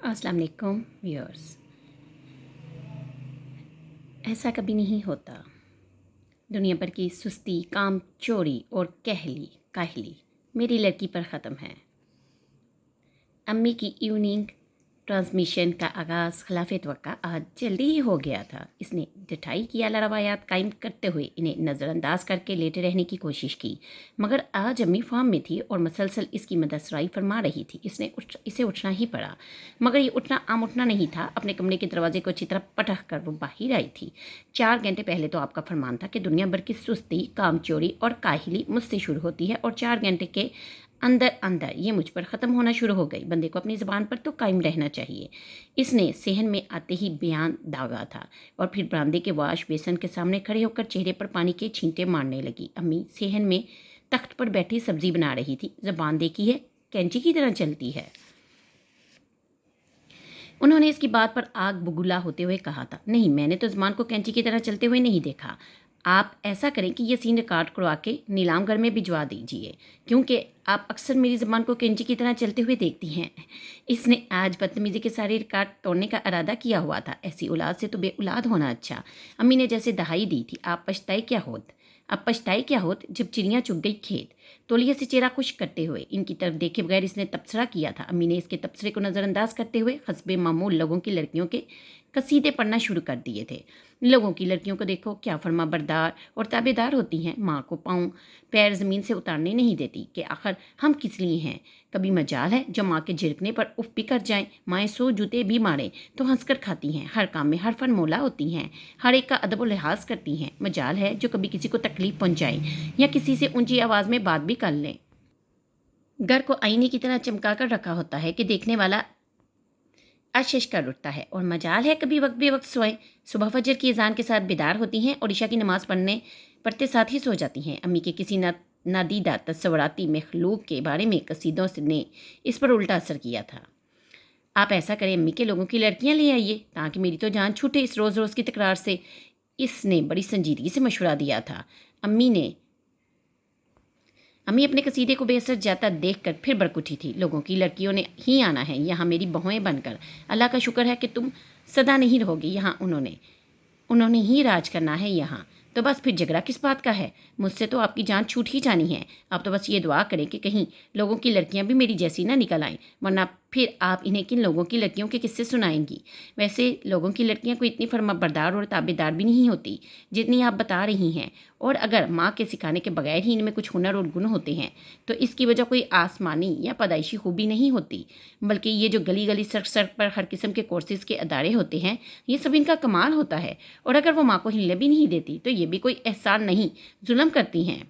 अस्सलाम वालेकुम व्यूअर्स। ऐसा कभी नहीं होता। दुनिया भर की सुस्ती, काम चोरी और काहली मेरी लड़की पर ख़त्म है। अम्मी की इवनिंग ट्रांसमिशन का आगाज़ खिलाफ़ तवक्का आज जल्दी ही हो गया था। इसने डटाई की आला रवायात कायम करते हुए इन्हें नज़रअंदाज करके लेटे रहने की कोशिश की, मगर आज अम्मी फार्म में थी और मसलसल इसकी मददसराई फरमा रही थी। इसे उठना ही पड़ा, मगर ये उठना आम उठना नहीं था। अपने कमरे के दरवाजे को अच्छी तरह पटक कर वो बाहर आई थी। 4 घंटे पहले तो आपका फरमान था कि दुनिया भर की सुस्ती, कामचोरी और काहिली मुझसे शुरू होती है, और 4 घंटे के अंदर अंदर ये मुझ पर ख़त्म होना शुरू हो गई। बंदे को अपनी ज़बान पर तो कायम रहना चाहिए। इसने सेहन में आते ही बयान दागा था और फिर बरामदे के वाश बेसन के सामने खड़े होकर चेहरे पर पानी के छींटे मारने लगी। अम्मी सेहन में तख्त पर बैठी सब्जी बना रही थी। ज़बान देखी है, कैंची की तरह चलती है। उन्होंने इसकी बात पर आग बबूला होते हुए कहा था, नहीं, मैंने तो ज़बान को कैंची की तरह चलते हुए नहीं देखा। आप ऐसा करें कि ये सीन रिकॉर्ड करवा के नीलाम घर में भिजवा दीजिए, क्योंकि आप अक्सर मेरी ज़बान को कैंची की तरह चलते हुए देखती हैं। इसने आज बदतमीज़ी के सारे रिकॉर्ड तोड़ने का इरादा किया हुआ था। ऐसी औलाद से तो बे औलाद होना अच्छा। अम्मी ने जैसे दहाई दी थी, आप पछताए क्या होत जब चिड़ियाँ चुग गई खेत। तौलिए से चेहरा खुश करते हुए इनकी तरफ देखे बगैर इसने तबसरा किया था। अम्मी ने इसके तबसरे को नज़रअंदाज करते हुए हस्बे मामूल लोगों की लड़कियों के कसीदे पढ़ना शुरू कर दिए थे। लोगों की लड़कियों को देखो, क्या फर्मा बरदार और ताबेदार होती हैं। माँ को पाँव पैर ज़मीन से उतारने नहीं देती कि आखिर हम किस लिए हैं। कभी मजाल है जो माँ के झिड़कने पर उफ भी कर जाएं। माएँ 100 जूते भी मारें तो हंसकर खाती हैं। हर काम में हर फन मोला होती हैं। हर एक का अदब व लिहाज करती हैं। मजाल है जो कभी किसी को तकलीफ़ पहुँचाएं या किसी से ऊंची आवाज़ में बात भी कर लें। घर को आईने की तरह चमका कर रखा होता है कि देखने वाला आशीष कर उठता है। और मजाल है कभी वक्त बेवक्त सोएं। सुबह फजर की अजान के साथ बेदार होती हैं और ईशा की नमाज़ पढ़ते साथ ही सो जाती हैं। अम्मी के किसी नादीदा तस्वराती मखलूक के बारे में कसीदों ने इस पर उल्टा असर किया था। आप ऐसा करें, अम्मी के लोगों की लड़कियां ले आइए ताकि मेरी तो जान छूटे इस रोज़ रोज़ की तकरार से। इसने बड़ी संजीदगी से मशवरा दिया था। अम्मी अपने कसीदे को बेअसर जाता देखकर फिर भड़क उठी थी। लोगों की लड़कियों ने ही आना है यहाँ मेरी बहुएं बनकर। अल्लाह का शुक्र है कि तुम सदा नहीं रहोगी यहाँ। उन्होंने ही राज करना है यहाँ। तो बस फिर झगड़ा किस बात का है। मुझसे तो आपकी जान छूट ही जानी है। आप तो बस ये दुआ करें कि कहीं लोगों की लड़कियां भी मेरी जैसी ना निकल आएं, वरना फिर आप इन्हें किन लोगों की लड़कियों के किस्से सुनाएंगी। वैसे लोगों की लड़कियां कोई इतनी फर्माबरदार और ताबेदार भी नहीं होती जितनी आप बता रही हैं। और अगर माँ के सिखाने के बगैर ही इनमें कुछ हुनर और गुण होते हैं तो इसकी वजह कोई आसमानी या पैदाइशी खूबी नहीं होती, बल्कि ये जो गली गली सड़क सड़क पर हर किस्म के कोर्सेज़ के अदारे होते हैं, ये सब इनका कमाल होता है। और अगर वो माँ को हिलने भी नहीं देती तो ये भी कोई एहसान नहीं, जुल्म करती हैं।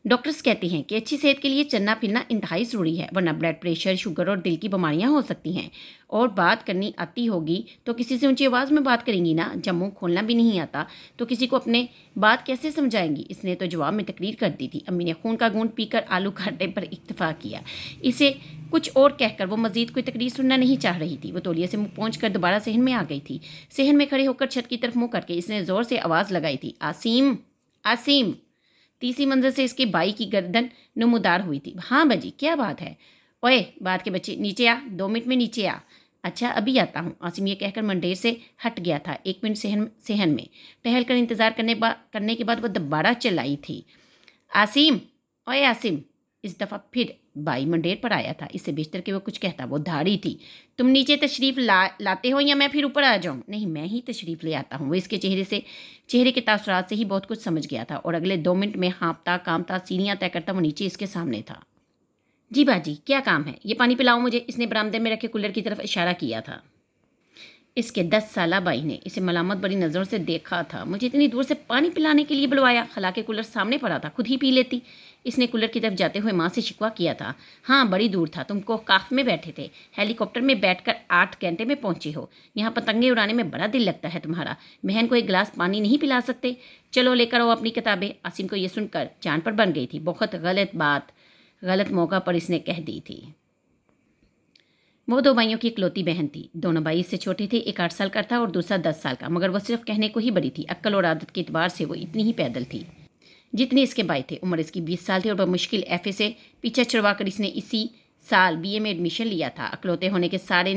डॉक्टर्स कहते हैं कि अच्छी सेहत के लिए चलना फिरना इंतहाई ज़रूरी है, वरना ब्लड प्रेशर, शुगर और दिल की बीमारियां हो सकती हैं। और बात करनी आती होगी तो किसी से ऊंची आवाज़ में बात करेंगी ना। जब मुँह खोलना भी नहीं आता तो किसी को अपने बात कैसे समझाएंगी। इसने तो जवाब में तकरीर कर दी थी। अम्मी ने खून का घूंट पीकर आलू काटने पर इत्तेफाक किया। इसे कुछ और कहकर वो मजीद कोई तकरीर सुनना नहीं चाह रही थी। वो तौलिए से मुँह पहुँच कर दोबारा सहन में आ गई थी। सहन में खड़े होकर छत की तरफ मुँह करके इसने ज़ोर से आवाज़ लगाई थी, आसीम, आसीम। तीसरी मंजिल से इसके बाई की गर्दन नमूदार हुई थी। हाँ बाजी, क्या बात है। ओए बात के बच्चे, नीचे आ, 2 मिनट में नीचे आ। अच्छा अभी आता हूँ। आसिम ये कहकर मंडेर से हट गया था। 1 मिनट सहन में टहल कर इंतज़ार करने के बाद वह दोबारा चिल्लाई थी, आसिम, ओए आसिम। इस दफ़ा फिर बाई मंडेर पर आया था। इससे बेशतर कि वो कुछ कहता, वो धाड़ी थी। तुम नीचे तशरीफ़ लाते हो या मैं फिर ऊपर आ जाऊँ। नहीं, मैं ही तशरीफ़ ले आता हूँ। वो इसके चेहरे के तासुरात से ही बहुत कुछ समझ गया था और अगले 2 मिनट में हाँपता कामता सीढ़ियाँ तय करता वो नीचे इसके सामने था। जी बाजी, क्या काम है? ये पानी पिलाओ मुझे। इसने बरामदे में रखे कूलर की तरफ इशारा किया था। इसके 10 साला बाई ने इसे मलामत बड़ी नज़रों से देखा था। मुझे इतनी दूर से पानी पिलाने के लिए बुलवाया। हालांकि कूलर सामने पड़ा था, खुद ही पी लेती। इसने कूलर की तरफ जाते हुए माँ से शिकवा किया था। हाँ, बड़ी दूर था। तुम कोहकाफ में बैठे थे, हेलीकॉप्टर में बैठकर 8 घंटे में पहुँचे हो। यहाँ पतंगे उड़ाने में बड़ा दिल लगता है तुम्हारा। बहन को एक गिलास पानी नहीं पिला सकते? चलो लेकर आओ अपनी किताबें। आसिम को यह सुनकर जान पर बन गई थी। बहुत गलत बात गलत मौका पर इसने कह दी थी। वो 2 भाइयों की इकलौती बहन थी। दोनों भाई इससे छोटे थे। एक 8 साल का था और दूसरा 10 साल का, मगर वह सिर्फ कहने को ही बड़ी थी। अक्ल और आदत के एतबार से वो इतनी ही पैदल थी जितने इसके भाई थे। उम्र इसकी 20 साल थी और वह मुश्किल एफे से पीछा छुड़वा कर इसने इसी साल बीए में एडमिशन लिया था। अकलौते होने के सारे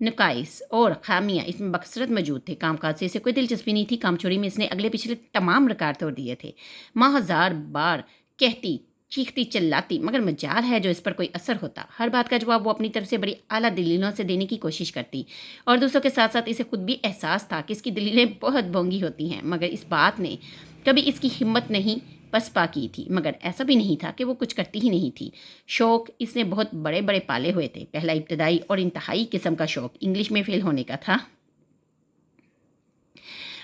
नकाइस और खामियां इसमें बकसरत मौजूद थे। कामकाज से इसे कोई दिलचस्पी नहीं थी। कामचोरी में इसने अगले पिछले तमाम रिकॉर्ड तोड़ दिए थे। माँ 1000 बार कहती, चीखती, चिल्लाती, मगर मजाल है जो इस पर कोई असर होता। हर बात का जवाब वो अपनी तरफ से बड़ी आला दलीलों से देने की कोशिश करती और दूसरों के साथ साथ इसे खुद भी एहसास था कि इसकी दलीलें बहुत बोंगी होती हैं, मगर इस बात ने कभी इसकी हिम्मत नहीं पसपा की थी। मगर ऐसा भी नहीं था कि वो कुछ करती ही नहीं थी। शौक इसने बहुत बड़े बड़े पाले हुए थे। पहला इब्तदाई और इंतहाई किस्म का शौक इंग्लिश में फेल होने का था,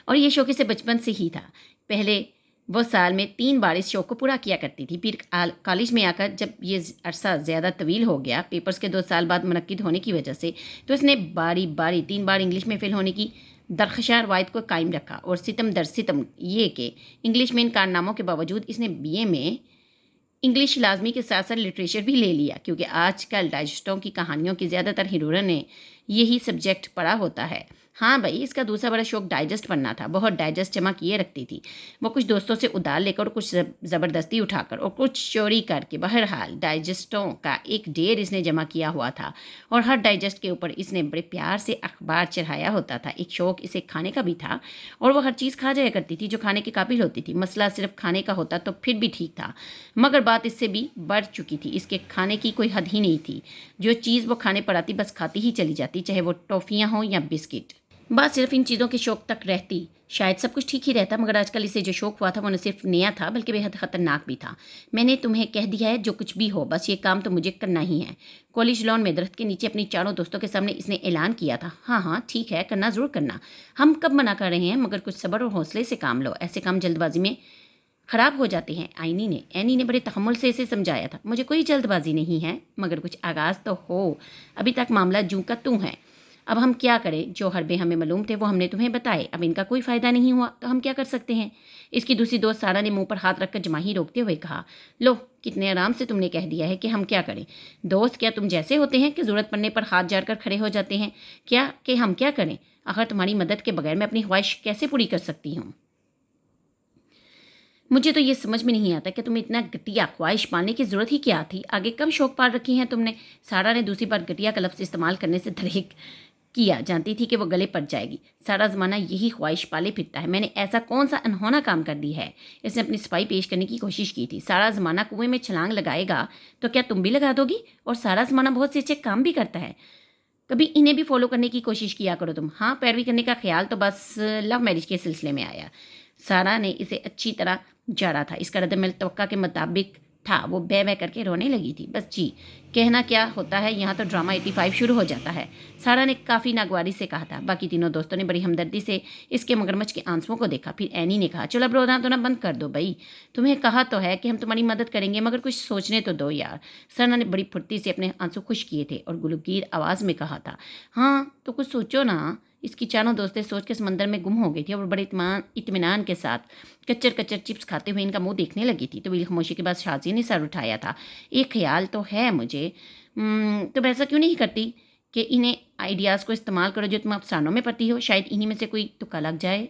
और ये शौक इसे बचपन से ही था। पहले वो साल में 3 बार इस शौक को पूरा किया करती थी। फिर कॉलेज में आकर जब ये अरसा ज़्यादा तवील हो गया, पेपर्स के 2 साल बाद मुनक्किद होने की वजह से, तो इसने बारी बारी 3 बार इंग्लिश में फेल होने की दरख्शार रवायत को कायम रखा। और सितम दर सितम ये कि इंग्लिश में इन कारनामों के बावजूद इसने बीए में इंग्लिश लाजमी के साथ साथ लिटरेचर भी ले लिया, क्योंकि आजकल डाइजेस्टों की कहानियों की ज़्यादातर हीरोइन ने यही सब्जेक्ट पढ़ा होता है। हाँ भाई, इसका दूसरा बड़ा शौक डाइजेस्ट पढ़ना था। बहुत डाइजेस्ट जमा किए रखती थी वो, कुछ दोस्तों से उधार लेकर, कुछ ज़बरदस्ती उठाकर और कुछ चोरी करके। बहरहाल डाइजेस्टों का एक ढेर इसने जमा किया हुआ था और हर डाइजेस्ट के ऊपर इसने बड़े प्यार से अखबार चढ़ाया होता था। एक शौक इसे खाने का भी था और वह हर चीज़ खा जाया करती थी जो खाने के काबिल होती थी। मसला सिर्फ खाने का होता तो फिर भी ठीक था, मगर बात इससे भी बढ़ चुकी थी। इसके खाने की कोई हद ही नहीं थी। जो चीज़ वो खाने पर आती बस खाती ही चली जाती, चाहे वो टॉफ़ियाँ हों या बिस्किट। बात सिर्फ इन चीज़ों के शौक तक रहती, शायद सब कुछ ठीक ही रहता, मगर आजकल इसे जो शौक हुआ था वो न सिर्फ नया था बल्कि बेहद ख़तरनाक भी था। मैंने तुम्हें कह दिया है, जो कुछ भी हो बस ये काम तो मुझे करना ही है। कॉलेज लॉन में दरख्त के नीचे अपनी चारों दोस्तों के सामने इसने ऐलान किया था। हाँ हाँ ठीक है, करना ज़रूर करना, हम कब मना कर रहे हैं, मगर कुछ सब्र और हौसले से काम लो। ऐसे काम जल्दबाजी में ख़राब हो जाते हैं। एनी ने बड़े तहम्मुल से इसे समझाया था। मुझे कोई जल्दबाजी नहीं है, मगर कुछ आगाज़ तो हो। अभी तक मामला जूं का तू है। अब हम क्या करें? जो हरबे हमें मालूम थे वो हमने तुम्हें बताए। अब इनका कोई फ़ायदा नहीं हुआ तो हम क्या कर सकते हैं? इसकी दूसरी दोस्त सारा ने मुंह पर हाथ रखकर जमाही रोकते हुए कहा, लो कितने आराम से तुमने कह दिया है कि हम क्या करें। दोस्त क्या तुम जैसे होते हैं कि ज़रूरत पड़ने पर हाथ जाकर खड़े हो जाते हैं? क्या कि हम क्या करें? आखिर तुम्हारी मदद के बगैर मैं अपनी ख्वाहिश कैसे पूरी कर सकती हूँ? मुझे तो ये समझ में नहीं आता कि तुम्हें इतना घटिया ख्वाहिश पालने की ज़रूरत ही क्या थी। आगे कब शौक पाल रखी हैं तुमने? सारा ने दूसरी बार घटिया का लफ्ज़ इस्तेमाल करने से दरेक किया। जानती थी कि वो गले पड़ जाएगी। सारा ज़माना यही ख्वाहिश पाले फिरता है। मैंने ऐसा कौन सा अनहोना काम कर दी है? इसने अपनी सफाई पेश करने की कोशिश की थी। सारा ज़माना कुएं में छलांग लगाएगा तो क्या तुम भी लगा दोगी? और सारा ज़माना बहुत से अच्छे काम भी करता है। कभी इन्हें भी फॉलो करने की कोशिश किया करो तुम। हाँ, पैरवी करने का ख्याल तो बस लव मैरिज के सिलसिले में आया। सारा ने इसे अच्छी तरह जाना था। इसका रद्द-ए-अमल तवक्का के मुताबिक था। वो बै बै करके रोने लगी थी। बस जी, कहना क्या होता है, यहाँ तो ड्रामा 85 शुरू हो जाता है, सारा ने काफ़ी नागवारी से कहा था। बाकी तीनों दोस्तों ने बड़ी हमदर्दी से इसके मगरमच्छ के आंसुओं को देखा। फिर एनी ने कहा, चलो अब रोना तो ना बंद कर दो भाई, तुम्हें कहा तो है कि हम तुम्हारी मदद करेंगे, मगर कुछ सोचने तो दो यार। सना ने बड़ी फुर्ती से अपने आंसू खुश किए थे और गुलगीर आवाज़ में कहा था, हाँ तो कुछ सोचो ना। इसकी चारों दोस्तें सोच के समंदर में गुम हो गई थी और बड़े इत्मीनान के साथ कच्चर कच्चर चिप्स खाते हुए इनका मुंह देखने लगी थी। तो खामोशी के बाद शाजी ने सर उठाया था। एक ख्याल तो है मुझे, तुम ऐसा क्यों नहीं करती कि इन्हें आइडियाज़ को इस्तेमाल करो जो तुम अफसानों में पढ़ती हो, शायद इन्हीं में से कोई तुक्का लग जाए।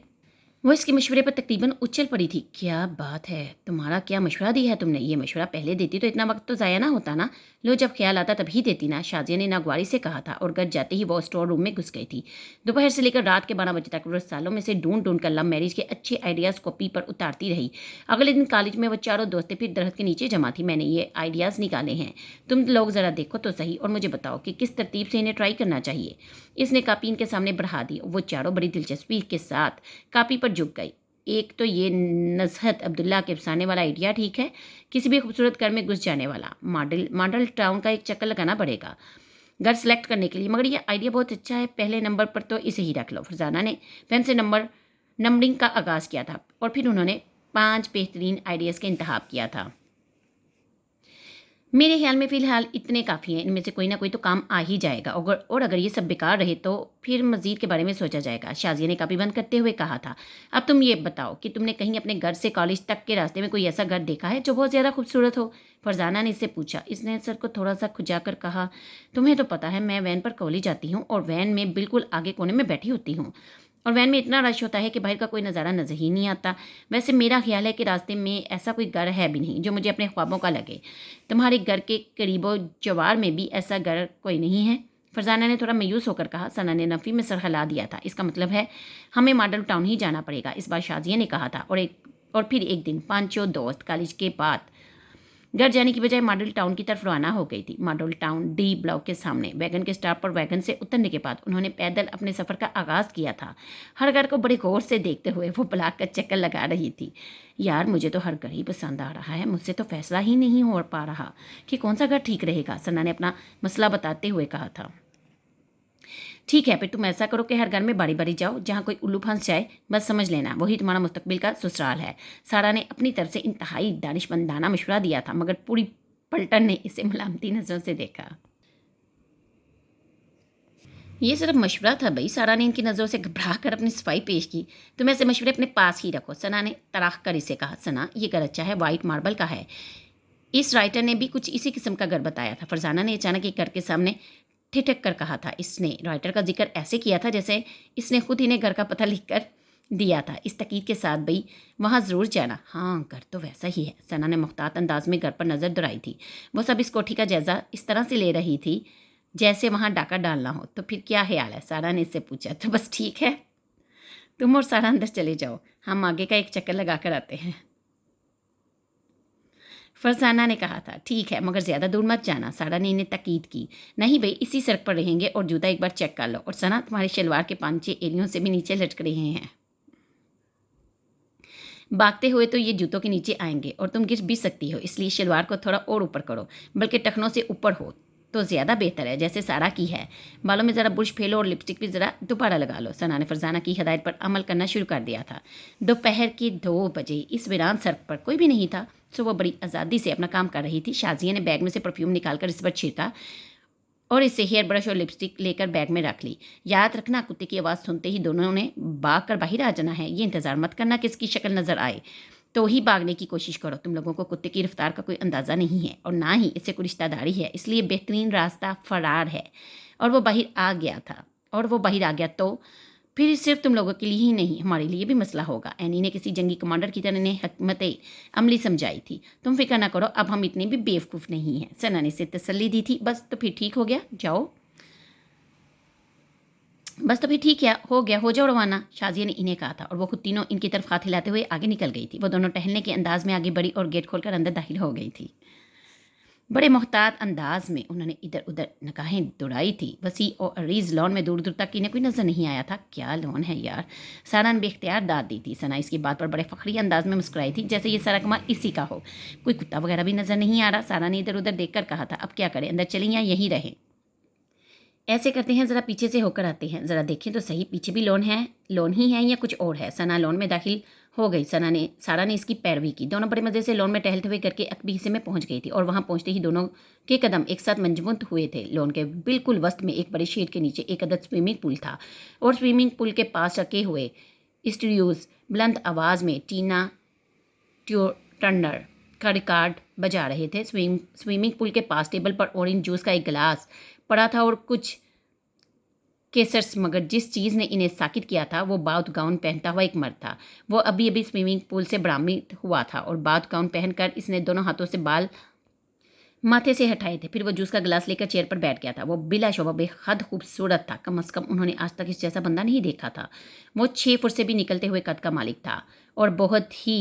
वो इसके मशवरे पर तकरीबन उछल पड़ी थी। क्या बात है, तुम्हारा क्या मशवरा दिया है तुमने? ये मशवरा पहले देती तो इतना वक्त तो ज़ाया ना होता ना। लो जब ख्याल आता तभी देती ना, शाजिया ने नागवारी से कहा था और गज जाते ही वो स्टोर रूम में घुस गई थी। दोपहर से लेकर रात के 12 बजे तक वो सालों में से ढूंढ ढूंढ कर लव मैरिज के अच्छे आइडियाज़ कॉपी पर उतारती रही। अगले दिन कॉलेज में वो चारों दोस्तें फिर दरख्त के नीचे जमा थी। मैंने ये आइडियाज़ निकाले हैं, तुम लोग ज़रा देखो तो सही और मुझे बताओ कि किस तरतीब से इन्हें ट्राई करना चाहिए। इसने कापी इनके सामने बढ़ा दी। वो चारों बड़ी दिलचस्पी के साथ कापी पर झुक गई। एक तो ये नज़हत अब्दुल्ला के अफसाने वाला आइडिया ठीक है, किसी भी खूबसूरत घर में घुस जाने वाला। मॉडल टाउन का एक चक्कर लगाना पड़ेगा घर सेलेक्ट करने के लिए, मगर ये आइडिया बहुत अच्छा है, पहले नंबर पर तो इसे ही रख लो। फरजाना ने पेन से नंबरिंग का आगाज़ किया था और फिर उन्होंने 5 बेहतरीन आइडियाज़ का इंतखाब किया था। मेरे ख्याल में फ़िलहाल इतने काफ़ी हैं, इनमें से कोई ना कोई तो काम आ ही जाएगा, और अगर ये सब बेकार रहे तो फिर मज़ीद के बारे में सोचा जाएगा। शाजिया ने कापी बंद करते हुए कहा था, अब तुम ये बताओ कि तुमने कहीं अपने घर से कॉलेज तक के रास्ते में कोई ऐसा घर देखा है जो बहुत ज़्यादा खूबसूरत हो? फरजाना ने इससे पूछा। इसने सर को थोड़ा सा खुजाकर कहा, तुम्हें तो पता है मैं वैन पर कॉलेज जाती हूँ और वैन में बिल्कुल आगे कोने में बैठी होती हूँ। और वैन में इतना रश होता है कि बाहर का कोई नज़ारा नज़र ही नहीं आता। वैसे मेरा ख्याल है कि रास्ते में ऐसा कोई घर है भी नहीं जो मुझे अपने ख्वाबों का लगे। तुम्हारे घर के करीबो जवार में भी ऐसा घर कोई नहीं है। फरजाना ने थोड़ा मायूस होकर कहा। सना ने नफ़ी में सर हिला दिया था। इसका मतलब है हमें मॉडल टाउन ही जाना पड़ेगा, इस बार शाजिया ने कहा था। और फिर एक दिन पांचों दोस्त कॉलेज के बाद घर जाने की बजाय मॉडल टाउन की तरफ रवाना हो गई थी। मॉडल टाउन डी ब्लॉक के सामने वैगन के स्टॉप पर वैगन से उतरने के बाद उन्होंने पैदल अपने सफ़र का आगाज़ किया था। हर घर को बड़े गौर से देखते हुए वो ब्लॉक का चक्कर लगा रही थी। यार मुझे तो हर घर ही पसंद आ रहा है, मुझसे तो फैसला ही नहीं हो पा रहा कि कौन सा घर ठीक रहेगा, सना ने अपना मसला बताते हुए कहा था। ठीक है, फिर तुम ऐसा करो कि हर घर में बारी बारी जाओ, जहाँ कोई उल्लू फंस जाए बस समझ लेना वही तुम्हारा मुस्तकबिल का ससुराल है। सारा ने अपनी तरफ से इंतहाई दानिशमंदाना मशवरा दिया था, मगर पूरी पलटन ने इसे मलामती नज़रों से देखा। ये सिर्फ मशवरा था भाई, सारा ने इनकी नज़रों से घबरा कर अपनी सफाई पेश की। तुम ऐसे मशवरे अपने पास ही रखो, सना ने तराख कर इसे कहा। सना, ये घर अच्छा है, वाइट मार्बल का है। इस राइटर ने भी कुछ इसी किस्म का घर बताया था। फरजाना ने अचानक एक घर के सामने ठिठक कर कहा था। इसने राइटर का जिक्र ऐसे किया था जैसे इसने खुद इन्हें घर का पता लिख कर दिया था, इस तकीद के साथ भाई वहाँ ज़रूर जाना। हाँ, घर तो वैसा ही है। सना ने मुख्तात अंदाज में घर पर नज़र दौड़ाई थी। वो सब इस कोठी का जायज़ा इस तरह से ले रही थी जैसे वहाँ डाका डालना हो। तो फिर क्या ख्याल है, सारा ने इससे पूछा। तो बस ठीक है, तुम और सारा अंदर चले जाओ, हम आगे का एक चक्कर लगा कर आते हैं। फरजाना ने कहा था। ठीक है, मगर ज़्यादा दूर मत जाना, सारा ने इन्हें ताकीद की। नहीं भाई, इसी सड़क पर रहेंगे और जूता एक बार चेक कर लो। और सना, तुम्हारे शलवार के 5-6 एरियों से भी नीचे लटक रहे हैं। भागते हुए तो ये जूतों के नीचे आएंगे और तुम गिर भी सकती हो, इसलिए शलवार को थोड़ा और ऊपर करो, बल्कि टखनों से ऊपर हो तो ज़्यादा बेहतर है, जैसे सारा की है। बालों में ज़रा बुर्श फेलो और लिपस्टिक भी ज़रा दोबारा लगा लो। सना ने फरजाना की हदायत पर अमल करना शुरू कर दिया था। दोपहर के 2 बजे इस वीरान सड़क पर कोई भी नहीं था, सो वो बड़ी आज़ादी से अपना काम कर रही थी। शाजिया ने बैग में से परफ्यूम निकालकर इस पर छिड़का और इसे हेयर ब्रश और लिपस्टिक लेकर बैग में रख ली। याद रखना, कुत्ते की आवाज़ सुनते ही दोनों ने भाग कर बाहर आ जाना है। ये इंतज़ार मत करना कि इसकी शक्ल नज़र आए तो ही भागने की कोशिश करो। तुम लोगों को कुत्ते की रफ्तार का कोई अंदाज़ा नहीं है और ना ही इससे कोई रिश्तेदारी है, इसलिए बेहतरीन रास्ता फरार है। और वो बाहर आ गया तो फिर सिर्फ तुम लोगों के लिए ही नहीं, हमारे लिए भी मसला होगा। एनी ने किसी जंगी कमांडर की तरह इन्हें हिकमत अमली समझाई थी। तुम फिक्र ना करो, अब हम इतने भी बेवकूफ़ नहीं हैं। सना ने इसे तसल्ली दी थी। बस तो फिर ठीक हो गया, जाओ। बस तो फिर ठीक है, हो गया, हो जाओ रवाना, शाजिया ने इन्हें कहा था। और वो खुद तीनों इनकी तरफ हाथ हिलाते हुए आगे निकल गई थी। वो दोनों टहलने के अंदाज में आगे बढ़ी और गेट खोलकर अंदर दाखिल हो गई थी। बड़े मोहतात अंदाज में उन्होंने इधर उधर निगाहें दौड़ाई थी। वसी और अरीज लॉन में दूर दूर तक इन्हें कोई नज़र नहीं आया था। क्या लॉन है यार, सारा ने बेख्तियार दाद दी थी। सना इसकी बात पर बड़े फखरी अंदाज में मुस्कुराई थी, जैसे ये सारा कमाल इसी का हो। कोई कुत्ता वगैरह भी नज़र नहीं आ रहा। सारा ने इधर उधर देख कर कहा था, अब क्या करें, अंदर चलें या यहीं रहें। ऐसे करते हैं, ज़रा पीछे से होकर आते हैं, ज़रा देखें तो सही, पीछे भी लोन ही है या कुछ और है। सना लोन में दाखिल हो गई। सारा ने इसकी पैरवी की। दोनों बड़े मज़े से लोन में टहलते हुए करके अकबी हिस्से में पहुंच गई थी और वहां पहुंचते ही दोनों के कदम एक साथ मंजबूत हुए थे। लोन के बिल्कुल वस्त में एक बड़े शेड के नीचे एक अदद स्विमिंग पूल था और स्विमिंग पूल के पास रखे हुए स्टूडियोज़ बुलंद आवाज़ में टीना टर्नर का रिकॉर्ड बजा रहे थे। स्विमिंग पूल के पास टेबल पर ऑरेंज जूस का एक गिलास पड़ा था और कुछ केसर्स, मगर जिस चीज़ ने इन्हें साकित किया था वो बाउथ गाउन पहनता हुआ एक मर्द था। वो अभी अभी स्विमिंग पूल से बरामद हुआ था और बाउथ गाउन पहनकर इसने दोनों हाथों से बाल माथे से हटाए थे। फिर वो जूस का गिलास लेकर चेयर पर बैठ गया था। वो बिलाशुबा बेहद खूबसूरत था, कम अज़ कम उन्होंने आज तक इस जैसा बंदा नहीं देखा था। वो 6 फुट से भी निकलते हुए कद का मालिक था और बहुत ही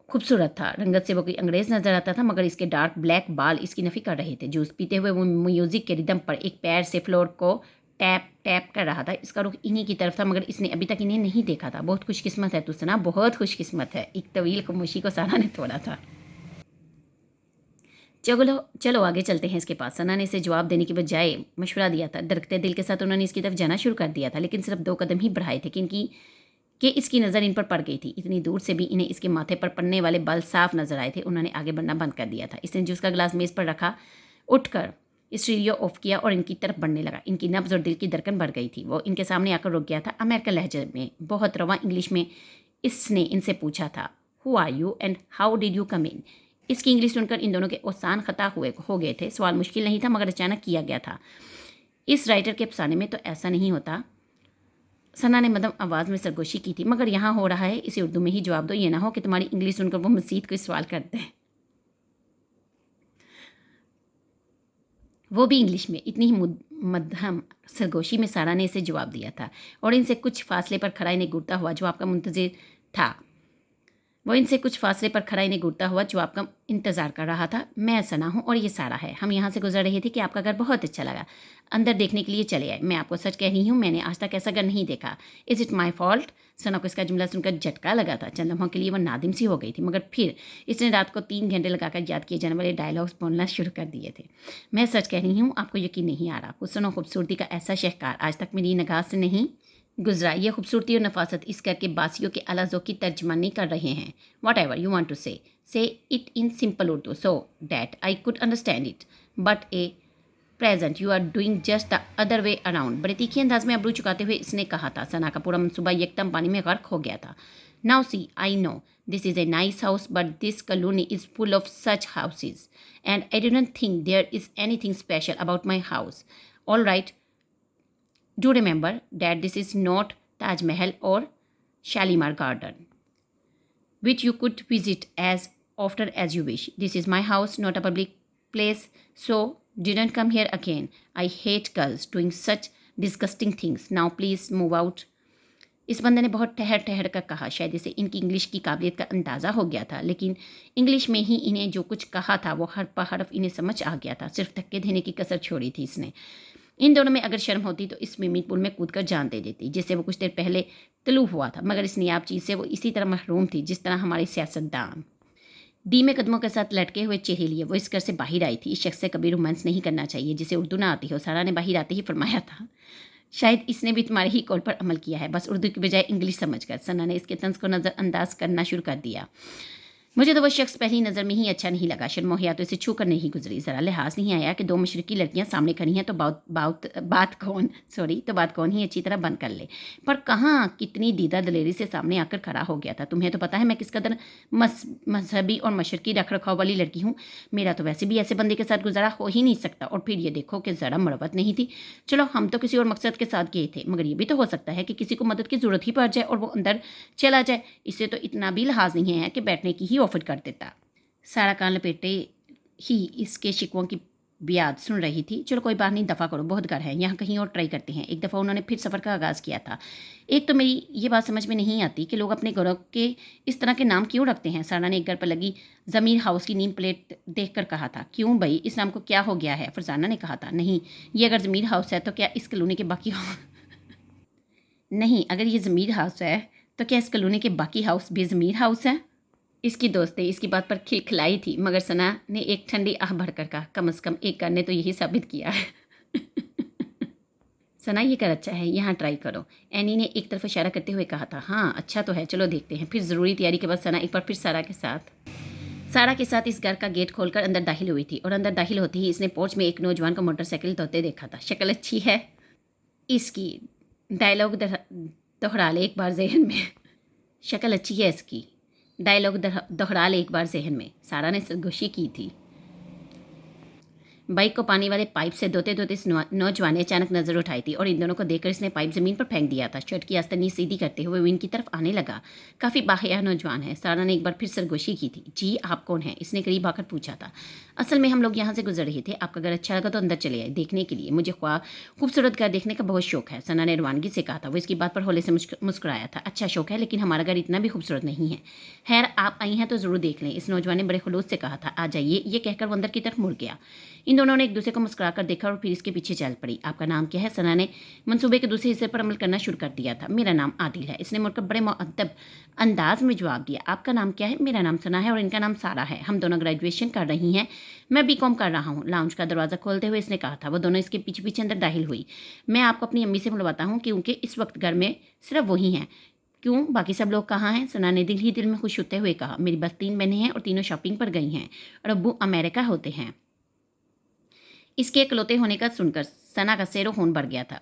खूबसूरत था। रंगत से वो कोई अंग्रेज़ नज़र आता था, मगर इसके डार्क ब्लैक बाल इसकी नफ़ी कर रहे थे। जूस पीते हुए वो म्यूज़िक के रिदम पर एक पैर से फ्लोर को टैप टैप कर रहा था। इसका रुख इन्हीं की तरफ था, मगर इसने अभी तक इन्हें नहीं देखा था। बहुत खुशकिस्मत है तू सना, बहुत खुशकिस्मत है। एक तवील खामोशी को सारा ने तोड़ा था। चलो आगे चलते हैं इसके पास। सना ने इसे जवाब देने के बजाय मशवरा दिया था। धड़कते दिल के साथ उन्होंने इसकी तरफ जाना शुरू कर दिया था, लेकिन सिर्फ 2 कदम ही बढ़ाए थे कि इसकी नज़र इन पर पड़ गई थी। इतनी दूर से भी इन्हें इसके माथे पर पड़ने वाले बाल साफ नजर आए थे। उन्होंने आगे बढ़ना बंद कर दिया था। इसने जूस का गिलास मेज़ पर रखा, उठकर स्टीरियो ऑफ किया और इनकी तरफ बढ़ने लगा। इनकी नब्ज़ और दिल की धड़कन बढ़ गई थी। वो इनके सामने आकर रुक गया था। अमेरिकन लहजे में बहुत रवा इंग्लिश में इसने इनसे पूछा था, who are you and how did you come in. इसकी इंग्लिश सुनकर इन दोनों के ओसान खता हो गए थे। सवाल मुश्किल नहीं था, मगर अचानक किया गया था। इस राइटर के अफसाने में तो ऐसा नहीं होता। सना ने मध्यम आवाज़ में सरगोशी की थी। मगर यहाँ हो रहा है, इसे उर्दू में ही जवाब दो, ये ना हो कि तुम्हारी इंग्लिश सुनकर वो मज़ीद कोई सवाल करते हैं। वो भी इंग्लिश में। इतनी ही मध्यम सरगोशी में सारा ने इसे जवाब दिया था और इनसे कुछ फासले पर खड़ा इन्हें घूरता हुआ जो आपका मुंतज़िर था। वो इनसे कुछ फासले पर खड़ा इन्हें घूरता हुआ जो आपका इंतज़ार कर रहा था। मैं सना हूँ और ये सारा है। हम यहाँ से गुजर रहे थे कि आपका घर बहुत अच्छा लगा, अंदर देखने के लिए चले आए। मैं आपको सच कह रही हूँ, मैंने आज तक ऐसा घर नहीं देखा। Is it my fault? सना को इसका जुमला सुनकर झटका लगा था। चंद लम्हों के लिए वह नादिम सी हो गई थी, मगर फिर इसने रात को 3 घंटे लगाकर याद किए जाने वाले डायलॉग्स बोलना शुरू कर दिए थे। मैं सच कह रही हूँ, आपको यकीन नहीं आ रहा। हुस्न और खूबसूरती का ऐसा शहकार आज तक मेरी निगाह से नहीं गुजरा। ये खूबसूरती और नफासत इस घर के बासियों के आला ज़ौक़ की तर्जमानी कर रहे हैं। Whatever you want to say it in simple Urdu so that I could understand it, but a present you are doing just the other way around. बड़े तीखे अंदाज में अबरू चुकाते हुए इसने कहा था। सना का पूरा मनसूबा यकदम पानी में गर्क हो गया था। Now see I know this is a nice house, but this colony is full of such houses and I don't think there is anything special about my house. All right, do remember that this is not Taj Mahal or Shalimar Garden, which you could visit as often as you wish. This is my house, not a public place, so didn't come here again. I hate girls doing such disgusting things. Now please move out. इस बंदे ने बहुत ठहर ठहर कर कहा। शायद इसे इनकी इंग्लिश की काबिलियत का अंदाज़ा हो गया था, लेकिन इंग्लिश में ही इन्हें जो कुछ कहा था वो हर हरफ इन्हें समझ आ गया था। सिर्फ धक्के देने की कसर छोड़ी थी इसने। इन दोनों में अगर शर्म होती तो इस स्विमिंग पूल में कूद कर जान दे देती, जिससे वो कुछ देर पहले तलू हुआ था। मगर इस नियाब चीज़ से वो इसी तरह महरूम थी जिस तरह हमारे सियासतदान। धीमे कदमों के साथ लटके हुए चेहरे लिए वो इस घर से बाहर आई थी। इस शख्स से कभी रोमांस नहीं करना चाहिए जिसे उर्दू ना आती हो। सारा ने बाहर आते ही फरमाया था। शायद इसने भी तुम्हारे ही कॉल पर अमल किया है, बस उर्दू की बजाय इंग्लिश समझकर। सना ने इसके तंज को नज़रअंदाज करना शुरू कर दिया। मुझे तो वो शख्स पहली नज़र में ही अच्छा नहीं लगा। शर्मोहिया तो इसे छू कर नहीं गुजरी। ज़रा लिहाज नहीं आया कि 2 मशरकी लड़कियां सामने खड़ी हैं तो बात कौन ही अच्छी तरह बंद कर ले। पर कहाँ कितनी दीदा दलेरी से सामने आकर खड़ा हो गया था। तुम्हें तो पता है मैं किस कदर मजहबी और मशरकी रख रखाव वाली लड़की हूँ। मेरा तो वैसे भी ऐसे बंदे के साथ गुजारा हो ही नहीं सकता। और फिर ये देखो कि ज़रा मरवत नहीं थी। चलो हम तो किसी और मकसद के साथ गए थे, मगर ये भी तो हो सकता है कि किसी को मदद की ज़रूरत ही पड़ जाए और वो अंदर चला जाए। इससे तो इतना भी लिहाज नहीं है कि बैठने की ही ऑफर कर देता। सारा कान लपेटे ही इसके शिकवों की ब्याद सुन रही थी। चलो कोई बात नहीं, दफ़ा करो, बहुत घर है, यहाँ कहीं और ट्राई करते हैं। एक दफ़ा उन्होंने फिर सफ़र का आगाज़ किया था। एक तो मेरी ये बात समझ में नहीं आती कि लोग अपने घरों के इस तरह के नाम क्यों रखते हैं। सारा ने एक घर पर लगी ज़मीर हाउस की नेम प्लेट देख कर कहा था। क्यों भाई, इस नाम को क्या हो गया है? फरजाना ने कहा था। नहीं, ये अगर ज़मीर हाउस है तो क्या इस कॉलोनी के बाकी नहीं, अगर ये ज़मीर हाउस है तो क्या इस कॉलोनी के बाकी हाउस भी ज़मीर हाउस है? इसकी दोस्त ने इसकी बात पर खिलखिलाई थी, मगर सना ने एक ठंडी आह भरकर कहा, कम से कम एक कर ने तो यही साबित किया है। सना ये कर अच्छा है, यहाँ ट्राई करो। एनी ने एक तरफ इशारा करते हुए कहा था। हाँ अच्छा तो है, चलो देखते हैं। फिर ज़रूरी तैयारी के बाद सना एक बार फिर सारा के साथ इस घर का गेट खोलकर अंदर दाखिल हुई थी। और अंदर दाखिल होती ही इसने पोर्च में एक नौजवान को मोटरसाइकिल धोते देखा था। शक्ल अच्छी है इसकी, डायलॉग दोहरा ले एक बार जहन में। शक्ल अच्छी है इसकी, डायलॉग दोहरा ले एक बार जहन में। सारा ने सरगोशी की थी। बाइक को पानी वाले पाइप से धोते धोते इस नौजवान ने अचानक नजर उठाई थी और इन दोनों को देखकर इसने पाइप जमीन पर फेंक दिया था। शर्ट की आस्तनी सीधी करते हुए वो इनकी तरफ आने लगा। काफ़ी बाहया नौजवान है। सारा ने एक बार फिर सरगोशी की थी। जी आप कौन हैं? इसने करीब आकर पूछा था। असल में हम लोग यहाँ से गुजर रहे थे, आपका घर अच्छा लगा तो अंदर चले आए देखने के लिए। मुझे खूबसूरत घर देखने का बहुत शौक है, सना ने रवानगी से कहा था। वो इसकी बात पर होले से मुस्कुराया था। अच्छा शौक है, लेकिन हमारा घर इतना भी खूबसूरत नहीं है। खैर आप आई हैं तो ज़रूर देख लें, इस नौजवान ने बड़े खुलूस से कहा था। आ जाइए, ये कहकर वो अंदर की तरफ मुड़ गया। इन दोनों ने एक दूसरे को मुस्कुरा कर देखा और फिर इसके पीछे चल पड़ी। आपका नाम क्या है? सना ने मंसूबे के दूसरे हिस्से पर अमल करना शुरू कर दिया था। मेरा नाम आदिल है, इसने मुड़कर बड़े मुअद्दब अंदाज में जवाब दिया। आपका नाम क्या है? मेरा नाम सना है और इनका नाम सारा है। हम दोनों ग्रेजुएशन कर रही हैं, मैं बीकॉम कर रहा हूँ। लाउंज का दरवाज़ा खोलते हुए इसने कहा था। वो दोनों इसके पीछे पीछे अंदर दाखिल हुई। मैं आपको अपनी अम्मी से मिलवाता हूँ, क्योंकि इस वक्त घर में सिर्फ वही हैं। क्यों, बाकी सब लोग कहाँ हैं? सना ने दिल ही दिल में खुश होते हुए कहा। मेरी बस 3 बहनें हैं और तीनों शॉपिंग पर गई हैं और अब्बू अमेरिका होते हैं। इसके इकलौते होने का सुनकर सना का सैरो खून भर गया था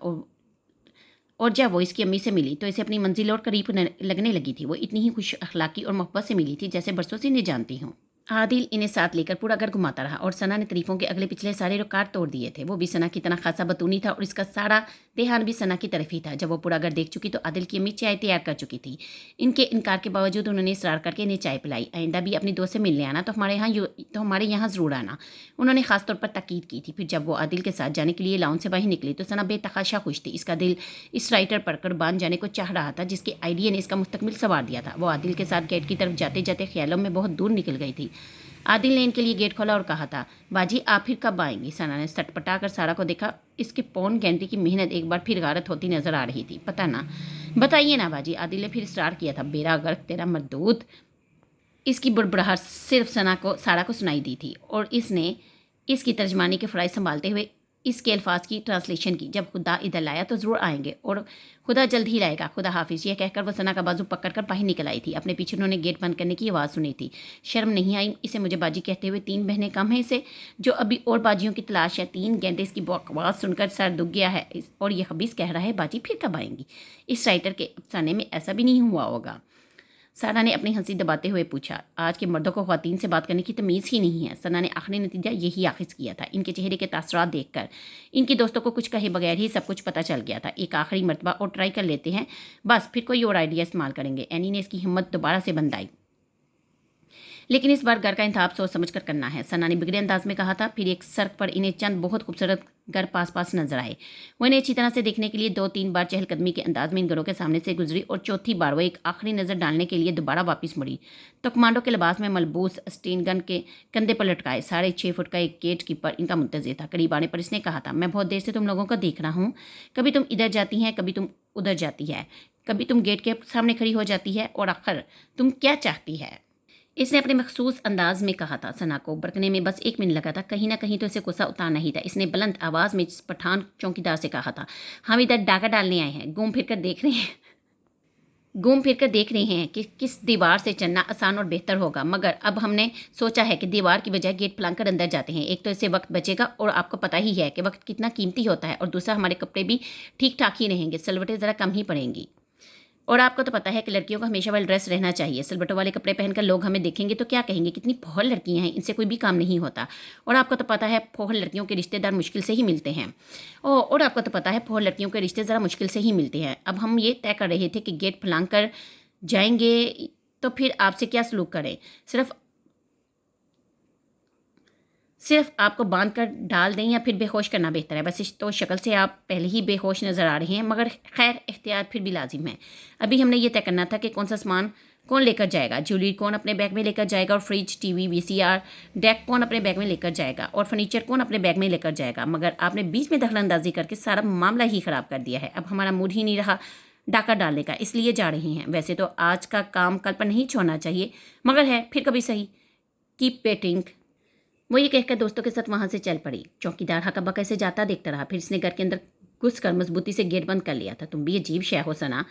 और जब वो इसकी अम्मी से मिली तो इसे अपनी मंजिल और करीब लगने लगी थी। वो इतनी ही खुश अखलाकी और मोहब्बत से मिली थी जैसे बरसों से इन्हें जानती हूँ। आदिल इन्हें साथ लेकर पूरा घर घुमाता रहा और सना ने तारीफों के अगले पिछले सारे रिकॉर्ड तोड़ दिए थे। वो भी सना की तरह खासा बतूनी था और इसका सारा ध्यान भी सना की तरफ ही था। जब वो पूरा घर देख चुकी तो आदिल की अम्मी चाय तैयार कर चुकी थी। इनके इनकार के बावजूद उन्होंने इसरार करके इन्हें चाय पिलाई। आइंदा भी अपनी दोस्त से मिलने आना तो हमारे यहाँ ज़रूर आना, उन्होंने खासतौर पर ताकीद की थी। फिर जब वो आदिल के साथ जाने के लिए लाउंज से बाहर निकली तो सना बेतहाशा खुश थी। इसका दिल इस राइटर पढ़कर बांध जाने को चाह रहा था जिसके आइडिया ने इसका मुस्तकबिल संवार दिया था। वो आदिल के साथ गेट की तरफ जाते जाते ख्यालों में बहुत दूर निकल गई थी। आदिल ने इनके लिए गेट खोला और कहा था, बाजी आप फिर कब आएंगी? सना ने सटपटा कर सारा को देखा। इसके पौन घंटे की मेहनत एक बार फिर गारत होती नजर आ रही थी। पता ना, बताइए ना बाजी, आदिल ने फिर इसरार किया था। बेरा गर्क तेरा मरदूत। इसकी बुड़बुड़ाहट सिर्फ सारा को सुनाई दी थी और इसने इसकी तर्जमानी के फ़राइज़ संभालते हुए इसके अल्फाज की ट्रांसलेशन की। जब खुदा इधर लाया तो ज़रूर आएंगे और खुदा जल्द ही लाएगा, खुदा हाफिज़। यह कहकर वो सना का बाजू पकड़कर बाहर निकल आई थी। अपने पीछे उन्होंने गेट बंद करने की आवाज़ सुनी थी। शर्म नहीं आई इसे मुझे बाजी कहते हुए? 3 बहनें कम हैं इसे जो अभी और बाजियों की तलाश है। 3 घंटे इसकी बकवास सुनकर सर दुख गया है और यह खबीस कह रहा है बाजी फिर कब आएंगी? इस राइटर के अफसाने में ऐसा भी नहीं हुआ होगा। सारा ने अपनी हंसी दबाते हुए पूछा। आज के मर्दों को ख्वातीन से बात करने की तमीज़ ही नहीं है। सना ने आखिरी नतीजा यही आखिज किया था। इनके चेहरे के तासरात देखकर इनकी दोस्तों को कुछ कहे बगैर ही सब कुछ पता चल गया था। एक आखिरी मरतबा और ट्राई कर लेते हैं, बस फिर कोई और आइडिया इस्तेमाल करेंगे। एनी ने इसकी हिम्मत दोबारा से बंधाई। लेकिन इस बार घर का इंतखाब सोच समझ कर करना है, सना ने बिगड़े अंदाज में कहा था। फिर एक सड़क पर इन्हें चंद बहुत खूबसूरत घर पास पास नजर आए। वो इन्हें अच्छी तरह से देखने के लिए 2-3 बार चहलकदमी के अंदाज में इन घरों के सामने से गुजरी और चौथी बार वो एक आखिरी नज़र डालने के लिए दोबारा वापस मुड़ी तो कमांडो के लिबास में मलबूस स्टीन गन के कंधे पर लटकाए 6.5 फुट का एक गेट कीपर इनका मुंतज़िर था। करीब आने पर इसने कहा था, मैं बहुत देर से तुम लोगों को देख रहा हूँ। कभी तुम इधर जाती हैं, कभी तुम उधर जाती है, कभी तुम गेट के सामने खड़ी हो जाती है और आखिर तुम क्या चाहती है? इसने अपने मखसूस अंदाज में कहा था। सना को बरकने में बस 1 मिनट लगा था। कहीं ना कहीं तो इसे गुस्सा उतारना ही था। इसने बुलंद आवाज़ में पठान चौकीदार से कहा था, हम इधर डाका डालने आए हैं। घूम फिर कर देख रहे हैं कि किस दीवार से चलना आसान और बेहतर होगा, मगर अब हमने सोचा है कि दीवार की बजाय गेट फलांग कर अंदर जाते हैं। एक तो इससे वक्त बचेगा और आपको पता ही है कि वक्त कितना कीमती होता है, और दूसरा हमारे कपड़े भी ठीक ठाक ही रहेंगे, सलवटें ज़रा कम ही पड़ेंगी। और आपको तो पता है कि लड़कियों को हमेशा वेल ड्रेस रहना चाहिए। सिलबटों वाले कपड़े पहनकर लोग हमें देखेंगे तो क्या कहेंगे, कितनी फौहल लड़कियां हैं, इनसे कोई भी काम नहीं होता। और आपको तो पता है फौहल लड़कियों के रिश्तेदार मुश्किल से ही मिलते हैं। और आपको तो पता है फौहल लड़कियों के रिश्ते ज़रा मुश्किल से ही मिलते हैं। अब हम ये तय कर रहे थे कि गेट फलांग कर जाएंगे तो फिर आपसे क्या सलूक करें। सिर्फ आपको बांध कर डाल दें या फिर बेहोश करना बेहतर है। बस इस तो शक्ल से आप पहले ही बेहोश नज़र आ रहे हैं, मगर खैर एहतियात फिर भी लाजिम है। अभी हमने ये तय करना था कि कौन सा सामान कौन लेकर जाएगा। ज्वेलरी कौन अपने बैग में लेकर जाएगा, और फ्रिज, टीवी, वीसीआर डेक कौन अपने बैग में लेकर जाएगा, और फर्नीचर कौन अपने बैग में लेकर जाएगा। मगर आपने बीच में दखलंदाजी करके सारा मामला ही ख़राब कर दिया है। अब हमारा मूड ही नहीं रहा डाका डालने का, इसलिए जा रहे हैं। वैसे तो आज का काम कल पर नहीं छोड़ना चाहिए, मगर है फिर कभी सही। Keep painting. वो ये कहकर दोस्तों के साथ वहां से चल पड़ी। चौकीदार हकबा कैसे जाता देखता रहा। फिर इसने घर के अंदर घुस कर मजबूती से गेट बंद कर लिया था। तुम भी अजीब शय हो सना।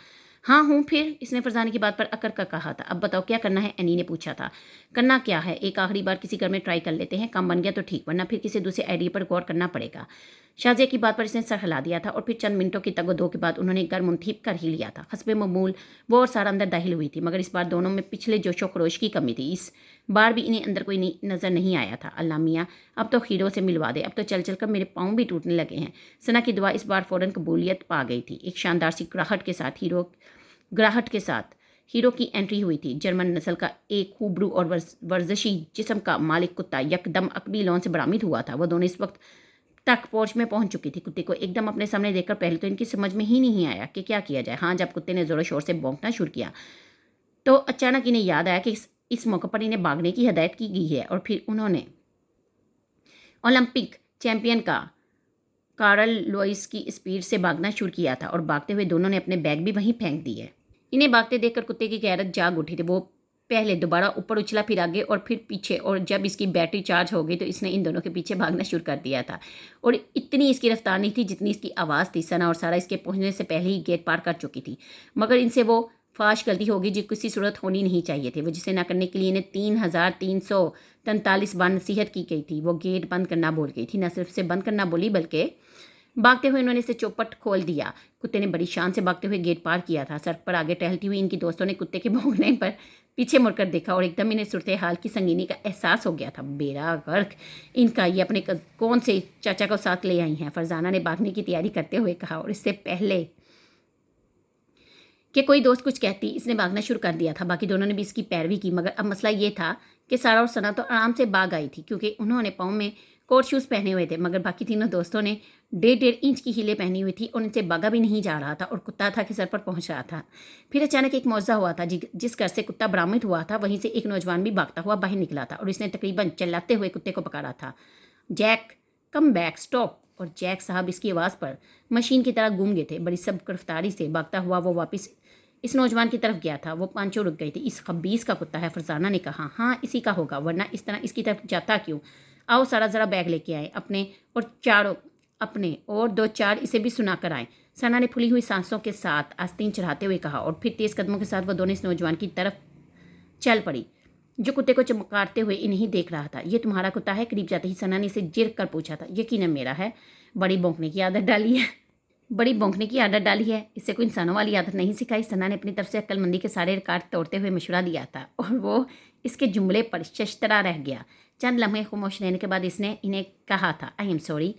हाँ हूँ, फिर इसने फरजाने की बात पर अकड़ कर कहा था। अब बताओ क्या करना है? एनी ने पूछा था। करना क्या है, एक आखिरी बार किसी घर में ट्राई कर लेते हैं, काम बन गया तो ठीक, वरना फिर किसी दूसरे आइडिया पर गौर करना पड़ेगा। शाजिया की बात पर इसने सर हिला दिया था और फिर चंद मिनटों की तगोदो के बाद उन्होंने घर मुंतखब कर ही लिया था। हस्बे ममूल वो और सारा अंदर दाखिल हुई थी, मगर इस बार दोनों में पिछले जोशो खरोश की कमी थी। इस बार भी इन्हें अंदर कोई नज़र नहीं आया था। अल्लाह मियाँ अब तो हीरो से मिलवा दे, अब तो चल चल कर मेरे पाँव भी टूटने लगे हैं। सना की दुआ इस बार फ़ौरन कबूलियत पा गई थी। एक शानदार सी ग्राहट के साथ हीरो की एंट्री हुई थी। जर्मन नस्ल का एक खूबरू और वर्जिशी जिस्म का मालिक कुत्ता यकदम अकबी लॉन से बरामद हुआ था। वो दोनों इस वक्त तक पोर्च में पहुंच चुकी थी। कुत्ते को एकदम अपने सामने देखकर पहले तो इनकी समझ में ही नहीं आया कि क्या किया जाए। हाँ, जब कुत्ते ने ज़ोरों शोर से भौंकना शुरू किया तो अचानक इन्हें याद आया कि इस मौके पर इन्हें भागने की हदायत की गई है, और फिर उन्होंने ओलंपिक चैंपियन का कार्ल लुइस की स्पीड से भागना शुरू किया था, और भागते हुए दोनों ने अपने बैग भी वहीं फेंक दिए। इन्हें भागते देखकर कुत्ते की गैरत जाग उठी थी। वो पहले दोबारा ऊपर उछला, फिर आगे और फिर पीछे, और जब इसकी बैटरी चार्ज हो गई तो इसने इन दोनों के पीछे भागना शुरू कर दिया था। और इतनी इसकी रफ्तार नहीं थी जितनी इसकी आवाज़ थी। सना और सारा इसके पहुंचने से पहले ही गेट पार कर चुकी थी, मगर इनसे वो फाश गलती होगी जो किसी सूरत होनी नहीं चाहिए थी। वो जिसे ना करने के लिए इन्हें 3343 बार नसीहत की गई थी। वो गेट बंद करना भूल गई थी। न सिर्फ से बंद करना बोली, बल्कि भागते हुए उन्होंने इसे चौपट खोल दिया। कुत्ते ने बड़ी शान से भागते हुए गेट पार किया था। सड़क पर आगे टहलती हुई इनकी दोस्तों ने कुत्ते के भौंकने पर पीछे मुड़कर देखा और एकदम इन्हें सूरत हाल की संगीनी का एहसास हो गया था। बेड़ा गर्क इनका, ये अपने कौन से चाचा को साथ ले आई हैं, फरजाना ने भागने की तैयारी करते हुए कहा। और इससे पहले कि कोई दोस्त कुछ कहती, इसने भागना शुरू कर दिया था। बाकी दोनों ने भी इसकी पैरवी की, मगर अब मसला ये था कि सारा और सना तो आराम से भाग आई थी क्योंकि उन्होंने पाँव में कोट शूज़ पहने हुए थे, मगर बाकी तीनों दोस्तों ने 1.5 इंच की हीलें पहनी हुई थी और उनसे भागा भी नहीं जा रहा था और कुत्ता था कि सर पर पहुंच रहा था। फिर अचानक एक मौजा हुआ था। जिस घर से कुत्ता बरामद हुआ था वहीं से एक नौजवान भी भागता हुआ बाहर निकला था और इसने तकरीबन चिल्लाते हुए कुत्ते को पकड़ा था। Jack, come back, stop. और जैक साहब इसकी आवाज़ पर मशीन की तरह घूम गए थे। बड़ी सब्र रफ्तारी से भागता हुआ वो वापस इस नौजवान की तरफ गया था। वो पांचों रुक गई थी। इस खबीस का कुत्ता है, फरजाना ने कहा। हाँ, इसी का होगा, वरना इस तरह इसकी तरफ जाता क्यों? आओ सारा ज़रा बैग लेके आए, अपने और 2-4 इसे भी सुना कर आए। सना ने फुली हुई सांसों के साथ आस्तीन चढ़ाते हुए कहा और फिर तेज़ कदमों के साथ वो दोनों इस नौजवान की तरफ चल पड़ी जो कुत्ते को चमकारते हुए इन्हीं देख रहा था। ये तुम्हारा कुत्ता है? करीब जाते ही सना ने इसे जिर कर पूछा था। यकीनन मेरा है। बड़ी भौंकने की आदत डाली है। इससे कोई इंसानों वाली आदत नहीं सिखाई। सना ने अपनी तरफ से अक्लमंदी के सारे रिकॉर्ड तोड़ते हुए मशवरा दिया था और वो इसके जुमले पर शशतरा रह गया। चंद लम्हे खामोश रहने के बाद इसने इन्हें कहा था, आई एम सॉरी,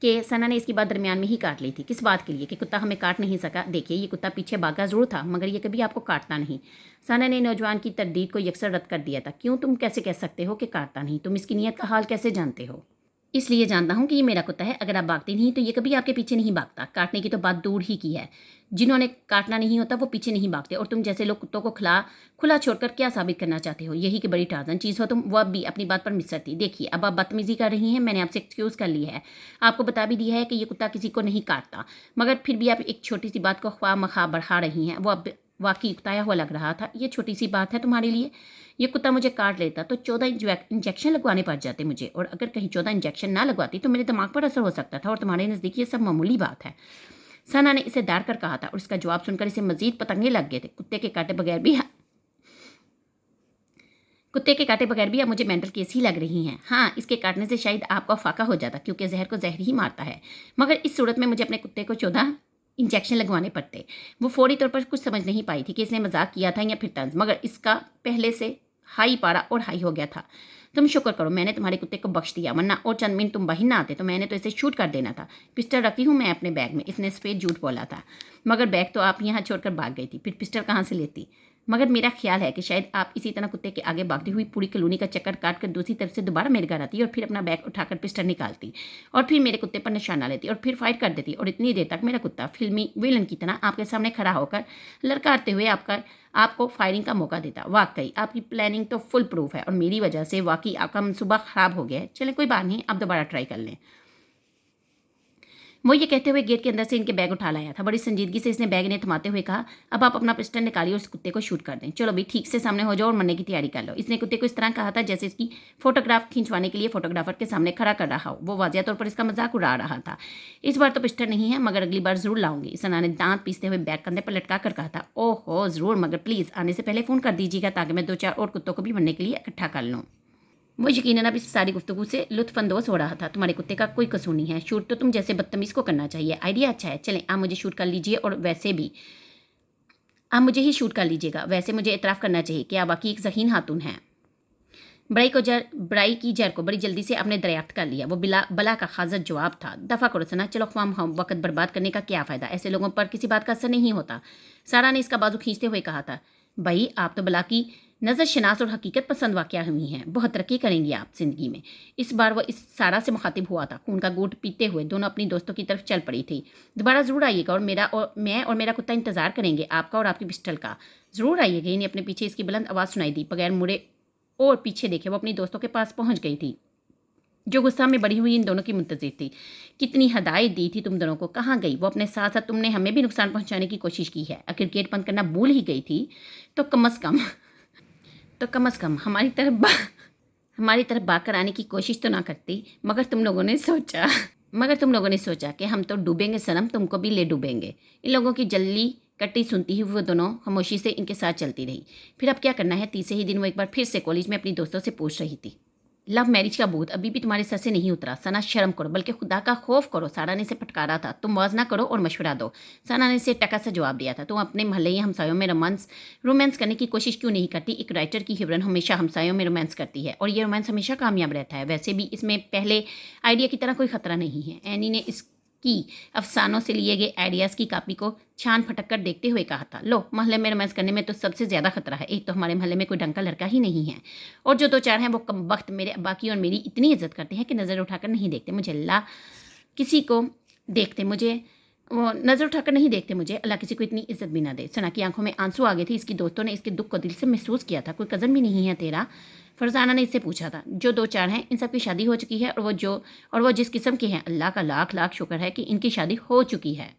कि सना ने इसकी बात दरमियान में ही काट ली थी। किस बात के लिए? कि कुत्ता हमें काट नहीं सका। देखिए, ये कुत्ता पीछे भागा जरूर था, मगर ये कभी आपको काटता नहीं। सना ने नौजवान की तरदीद को यकसर रद्द कर दिया था। क्यों? तुम कैसे कह सकते हो कि काटता नहीं? तुम इसकी नीयत का हाल कैसे जानते हो? इसलिए जानता हूँ कि ये मेरा कुत्ता है। अगर आप भागते नहीं तो ये कभी आपके पीछे नहीं भागता। काटने की तो बात दूर ही की है। जिन्होंने काटना नहीं होता वो पीछे नहीं भागते। और तुम जैसे लोग कुत्तों को खुला छोड़कर क्या साबित करना चाहते हो? यही कि बड़ी टार्जन चीज़ हो तुम। वो अब भी अपनी बात पर मिसरती। देखिए, अब आप बदतमीजी कर रही हैं। मैंने आपसे एक्सक्यूज़ कर ली है, आपको बता भी दिया है कि ये कुत्ता किसी को नहीं काटता, मगर फिर भी आप एक छोटी सी बात को ख्वाह मखा बढ़ा रही हैं। वो अब वाकई उकताया हुआ लग रहा था। ये छोटी सी बात है तुम्हारे लिए? ये कुत्ता मुझे काट लेता तो 14 इंजेक्शन लगवाने पड़ जाते मुझे, और अगर कहीं 14 इंजेक्शन ना लगवाती तो मेरे दिमाग पर असर हो सकता था, और तुम्हारे नज़दीक ये सब मामूली बात है। सना ने इसे दार कर कहा था और इसका जवाब सुनकर इसे मजीद पतंगे लग गए थे। कुत्ते के काटे बगैर भी अब मुझे मेंटल केस ही लग रही हैं। हाँ, इसके काटने से शायद आपका फाका हो जाता, क्योंकि जहर को जहर ही मारता है, मगर इस सूरत में मुझे अपने कुत्ते को 14 इंजेक्शन लगवाने पड़ते। वो फौरी तौर पर कुछ समझ नहीं पाई थी कि इसने मजाक किया था या फिर तंज, मगर इसका पहले से हाई पारा और हाई हो गया था। तुम शुक्र करो मैंने तुम्हारे कुत्ते को बख्श दिया, वरना और चंद मिनट तुम बाहर ना आते तो मैंने तो इसे शूट कर देना था। पिस्टल रखी हूँ मैं अपने बैग में। इसने सफ़ेद झूठ बोला था। मगर बैग तो आप यहाँ छोड़कर भाग गई थी, फिर पिस्टल कहाँ से लेती? मगर मेरा ख्याल है कि शायद आप इसी तरह कुत्ते के आगे भागती हुई पूरी कॉलोनी का चक्कर काट कर दूसरी तरफ से दोबारा मेरे घर आती और फिर अपना बैग उठाकर पिस्टल निकालती और फिर मेरे कुत्ते पर निशाना लेती और फिर फाइट कर देती, और इतनी देर तक मेरा कुत्ता फिल्मी विलन की तरह आपके सामने खड़ा होकर ललकारते हुए आपको फायरिंग का मौका देता। वाकई आपकी प्लानिंग तो फुल प्रूफ है, और मेरी वजह से वाकई आपका मनसूबा ख़राब हो गया है। चलें, कोई बात नहीं, आप दोबारा ट्राई कर लें। वो ये कहते हुए गेट के अंदर से इनके बैग उठा लाया था। बड़ी संजीदगी से इसने बैग इन्हें थमाते हुए कहा, अब आप अपना पिस्टल निकालिए और उस कुत्ते को शूट कर दें। चलो भी, ठीक से सामने हो जाओ और मरने की तैयारी कर लो। इसने कुत्ते को इस तरह कहा था जैसे इसकी फोटोग्राफ खींचवाने के लिए फोटोग्राफर के सामने खड़ा कर रहा हो। वो वाजिया तौर पर इसका मजाक उड़ा रहा था। इस बार तो पिस्टल नहीं है, मगर अगली बार जरूर लाऊंगी। सना ने दांत पीसते हुए बैग कंधे पर लटका कर कहा था। ओहो, जरूर, मगर प्लीज़ आने से पहले फ़ोन कर दीजिएगा ताकि मैं 2-4 और कुत्तों को भी मरने के लिए इकट्ठा कर लूँ। वो यकीनन अब इस सारी गुफ्तगू से लुत्फानंदोज़ हो रहा था। तुम्हारे कुत्ते का कोई कसूर नहीं है। शूट तो तुम जैसे बदतमीज़ को करना चाहिए। आइडिया अच्छा है। चलें, आप मुझे शूट कर लीजिए, और वैसे भी आप मुझे ही शूट कर लीजिएगा। वैसे मुझे इतराफ़ करना चाहिए कि आप वाकई एक ज़हीन खातून हैं। बड़ाई की जर को बड़ी जल्दी से आपने दरियाफ्त कर लिया। वो बला का खाजत जवाब था। दफ़ा करो सना, चलो हम वक्त बर्बाद करने का क्या फ़ायदा? ऐसे लोगों पर किसी बात का असर नहीं होता। सारा ने इसका बाजू खींचते हुए कहा था। भाई, आप तो बला की नज़र शनास और हकीकत पसंद वाक़या हुई हैं। बहुत तरक्की करेंगी आप ज़िंदगी में। इस बार वो इस सारा से मुखातिब हुआ था। खून का घूंट पीते हुए दोनों अपनी दोस्तों की तरफ चल पड़ी थी। दोबारा ज़रूर आइएगा, और मैं और मेरा कुत्ता इंतज़ार करेंगे आपका और आपकी पिस्टल का। ज़रूर आइएगा। इन्हें अपने पीछे इसकी बुलंद आवाज़ सुनाई दी। बगैर मुड़े और पीछे देखे वो अपनी दोस्तों के पास पहुंच गई थी, जो गुस्सा में बढ़ी हुई इन दोनों की मुंतज़िर थी। कितनी हदायत दी थी तुम दोनों को, कहाँ गई वो? अपने साथ साथ तुमने हमें भी नुकसान पहुंचाने की कोशिश की है। आखिर गेट बंद करना भूल ही गई थी तो कम अज़ कम हमारी तरफ भाग आने की कोशिश तो ना करती। मगर तुम लोगों ने सोचा कि हम तो डूबेंगे सनम, तुमको भी ले डूबेंगे। इन लोगों की जल्दी कट्टी सुनती ही वो दोनों खामोशी से इनके साथ चलती रही। फिर अब क्या करना है? तीसरे ही दिन वो एक बार फिर से कॉलेज में अपनी दोस्तों से पूछ रही थी। लव मैरिज का भूत अभी भी तुम्हारे सर से नहीं उतरा। सना शर्म करो, बल्कि खुदा का खौफ करो। सारा ने इसे फटकारा था। तुम मौज ना करो और मशवरा दो। सना ने इसे टका सा जवाब दिया था। तुम अपने महल्ले या हमसायों में रोमांस करने की कोशिश क्यों नहीं करती? एक राइटर की हीरोइन हमेशा हमसायों में रोमांस करती है और ये रोमांस हमेशा कामयाब रहता है। वैसे भी इसमें पहले आइडिया की तरह कोई खतरा नहीं है। एनी ने इसकी अफसानों से लिए गए आइडियाज़ की कापी को छान फटक कर देखते हुए कहा था। लो, महल्ले में रोमांस करने में तो सबसे ज़्यादा खतरा है। एक तो हमारे महल्ले में कोई ढंग का लड़का ही नहीं है, और जो दो चार हैं वो कम वक्त मेरे अब्बा की और मेरी इतनी इज्जत करते हैं कि नज़र उठाकर नहीं देखते मुझे। अल्लाह किसी को देखते मुझे वो नज़र उठाकर नहीं देखते मुझे। अल्लाह किसी को इतनी इज्जत भी ना दे। सना की आंखों में आंसू आ गए थे। इसकी दोस्तों ने इसके दुख को दिल से महसूस किया था। कोई कज़न भी नहीं है तेरा? फरजाना ने इससे पूछा था। जो दो चार हैं इन सब की शादी हो चुकी है, और वो जिस किस्म के हैं, अल्लाह का लाख लाख शुक्र है कि इनकी शादी हो चुकी है।